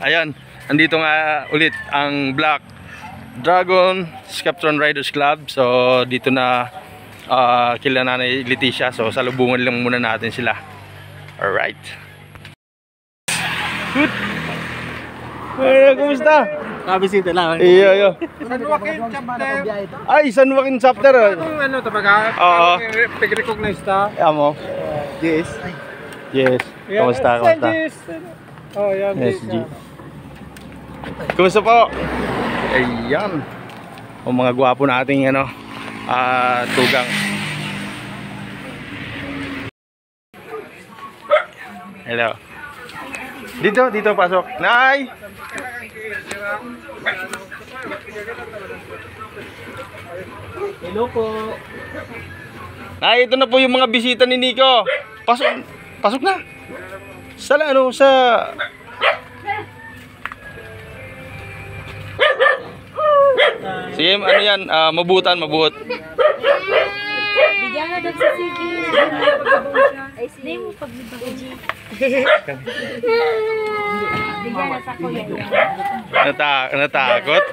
Ayan, andito nga ulit ang Black Dragon Sceptron Riders Club. So dito na kila Nanay Leticia. So salubungan lang muna natin sila. Alright. Good. Kumusta? Kabisita lang. Iyo. San Joaquin chapter. Ay, San Joaquin chapter. Kung ano tabaga? Oo. Pag-recognize ta. Amo. Yes. Yes. Kumusta? Oh, yan. Yes, G. Kumusta po? Ayan. O mga gwapo nating tugang. Hello. Dito pasok. Nay! Hello po. Nay, ito na po yung mga bisita ni Nico. Pasok na. Sa Sige, ano yan? Mabuot. Bigyan na doon sa sige. Ay, hindi mo paglibang. Bigyan na sa kuya yan. Natakot?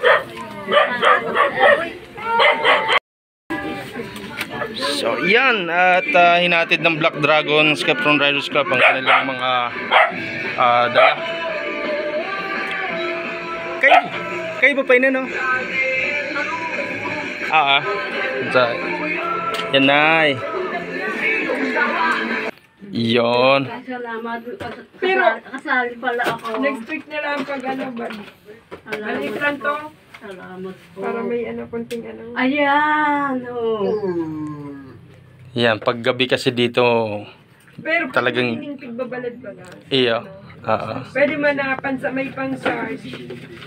So, yan. At hinatid ng Black Dragon Sceptron Riders Club ang kanilang mga dala. Kayo ba pa yun, no? Yan, Nay. Yun. Salamat. Pero, kasali pala ako. Next week na lang pag ba? Balikan to. Salamat po. Para may konting Ayan. Yan, paggabi kasi dito Pero talagang pag pigbabalad ba na? iyo. Pwede man na may pang-charge.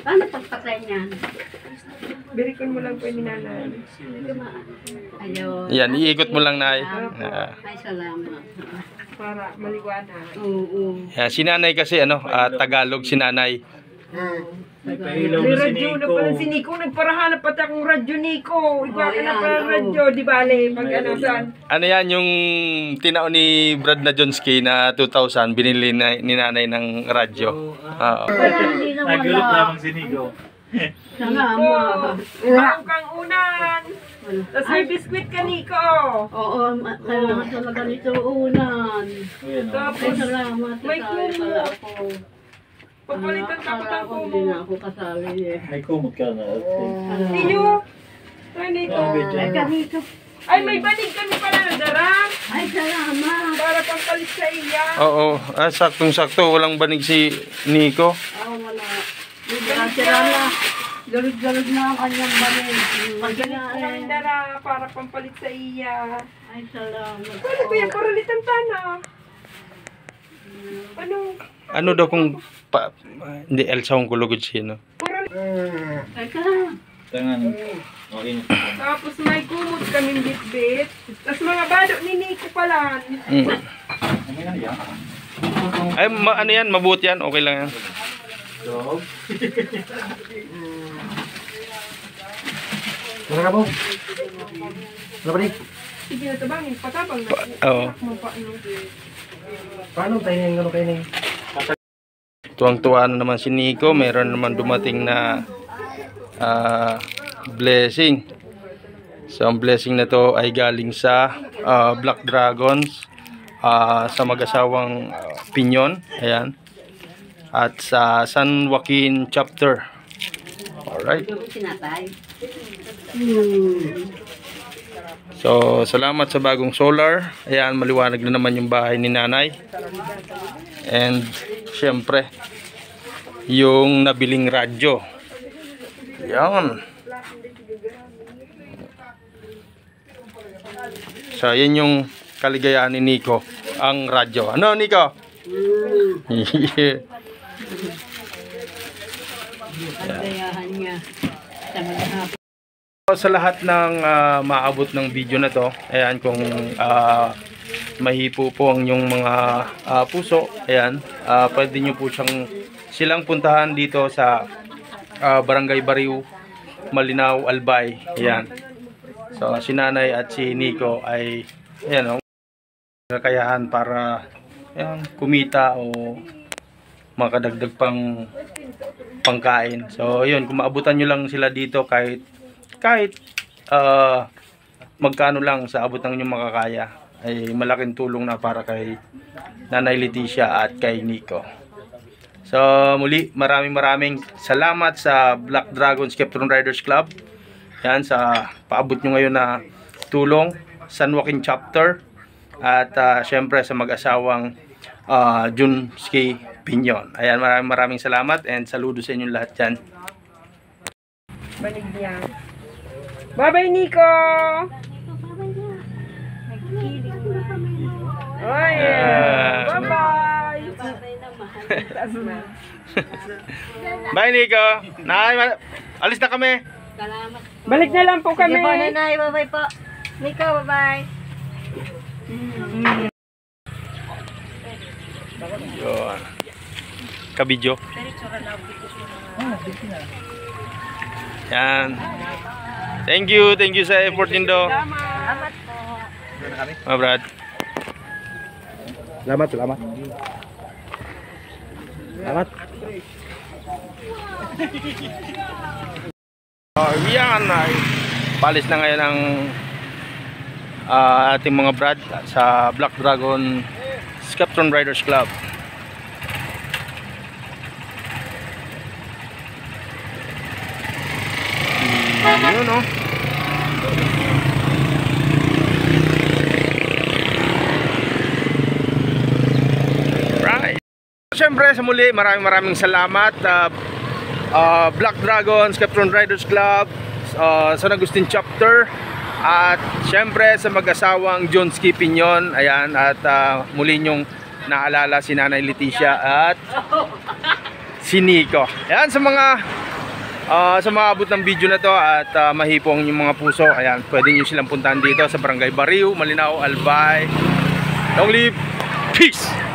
Paano pagpatay niyan? Birikon mo lang po ni Nanay. Ayun. Yan, iikot mo lang, Nay. Ay, salamat. Para maliwanag. Oo. Yan, si Nanay kasi Tagalog si Nanay. May radyo na pala si Nico. Nagparahanap pati akong radyo, Nico. Iba ka na pala radyo. Di bale, pag saan. Ano yan, yung tinao ni Brad na Jonski na 2,000, binili ni Nanay ng radyo. Nagulot lamang si Nico. Salamat. Bago kang unan. Tapos may biskwit ka, Nico. Oo, kailangan talaga nito unan. Tapos, Ay, salamat. may Kasali pala kumo. ako. Papalitan ka Akala ng ko kumo. hindi na ako kasali eh. May kumot ka na. Niyo. Ay, Nico. Ay, ganito. Ay, may banig kami pala na darang. Ay, salamat. Para pampalit sa iya. Oo, saktong-sakto, walang banig si Nico. Wala. Sira na. Galod-galod na ang kanyang banin. Ang dara para pampalit sa iya. Ay, salamat. Ano ba yan? Paralitan tana. Ano? Ano daw kung hindi Elsa kung kulugod siya, no? Ay, salamat. Tangan. Okay. Tapos may kumot kaming bit-bit. Tapos mga bado ni Nico pala. Ay, ano yan, mabuti yan, okay lang yan. Dog. Mara po. Labalik. Sige na tabangin. Patabang na. Oo. Paano tayo ng kayo na? Tuwang-tuwa na naman si Nico, meron naman dumating na blessing. So ang blessing na to ay galing sa Black Dragons, sa mag-asawang Pinyon, ayan, at sa San Joaquin chapter. Alright. So salamat sa bagong solar. Ayan, maliwanag na naman yung bahay ni Nanay. And syempre yung nabiling radyo. Yan. So, yan yung kaligayahan ni Nico, ang radyo. Ano, Nico? Yeah. Kaligayahan niya. Sa maghapon. Sa lahat ng maabot ng video na to, ayan, kung mahipo po ang inyong mga puso, ayan, pwede nyo po silang puntahan dito sa Barangay Bariw, Malinaw, Albay. Ayan. So si Nanay at si Nico ay ayan, kakayahan para ayan, kumita o makadagdag pang pangkain. So yun, kung maabutan nyo lang sila dito kahit magkano lang sa abot ng inyong makakaya, ay malaking tulong na para kay Nanay Leticia at kay Nico. So muli, maraming salamat sa Black Dragon Skeptron Riders Club. Yan, sa paabot nyo ngayon na tulong, San Joaquin Chapter, at syempre sa mag-asawang Junski Pinyon. Ayan, maraming salamat and saludo sa inyong lahat dyan. Balik niya. Bye-bye, Nico! Oh, yeah. Bye-bye! Bye, Nico! Alis na kami! Salamat. Balik na lang po kami. Sige po, Nanay. Bye-bye po. Nico, bye-bye. Yun. Kabidyo. Yan. Thank you sa effort nindo. Salamat po. Mga brad. Salamat. Yan ay palis na ngayon ang ating mga brad sa Black Dragon Skeptron Riders Club. Yun, oh. Right. Siyempre sa muli, maraming salamat Black Dragon Skeptron Riders Club, San Agustin Chapter, at siyempre sa mag-asawang Junski Pinyon. Ayan, at muli nyong naalala si Nanay Leticia at si Nico. Ayan, sa mga abot ng video na to at mahipong yung mga puso, ayan, pwede nyo silang puntahan dito sa Barangay Bariw, Malinao, Albay. Long live, peace!